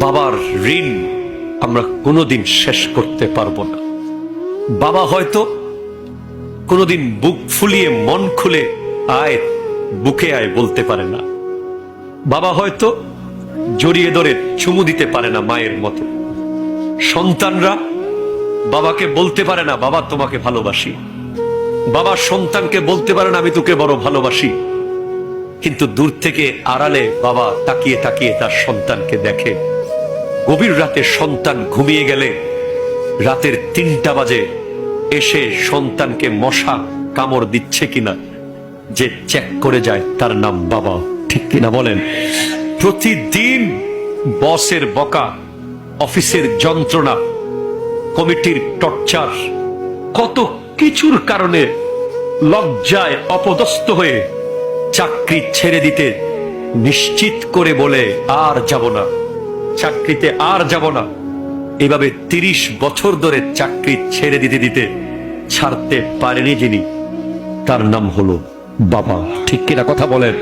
বাবার ঋণ আমরা কোনোদিন শেষ করতে পারবো না। বাবা হয়তো কোনোদিন বুক ফুলিয়ে মন খুলে আয় বুকে আয় বলতে পারে না। বাবা হয়তো জড়িয়ে ধরে চুমু দিতে পারে না মায়ের মতো। সন্তানরা বাবাকে বলতে পারে না বাবা তোমাকে ভালোবাসি। বাবা সন্তানকে বলতে পারে না আমি তোকে বড় ভালোবাসি। কিন্তু দূর থেকে আড়ালে বাবা তাকিয়ে তাকিয়ে তার সন্তানকে দেখে। গভীর রাতে সন্তান ঘুমিয়ে গেলে রাতের ৩টা বাজে এসে সন্তানকে মশা কামড় দিচ্ছে কিনা যে চেক করে যায় তার নাম বাবা, ঠিক কিনা বলেন? প্রতিদিন বসের বকা, অফিসের যন্ত্রণা, কমিটির টর্চার, কত কিছুর কারণে লজ্জায় অপদস্থ হয়ে চাকরি ছেড়ে দিতে নিশ্চিত করে বলে আর যাব না, চাকরিতে আর যাব না। এভাবে ৩০ বছর ধরে চাকরি ছেড়ে দিতে দিতে ছাড়তে পারেনি যিনি, তার নাম হলো বাবা, ঠিক কিনা কথা বলেন?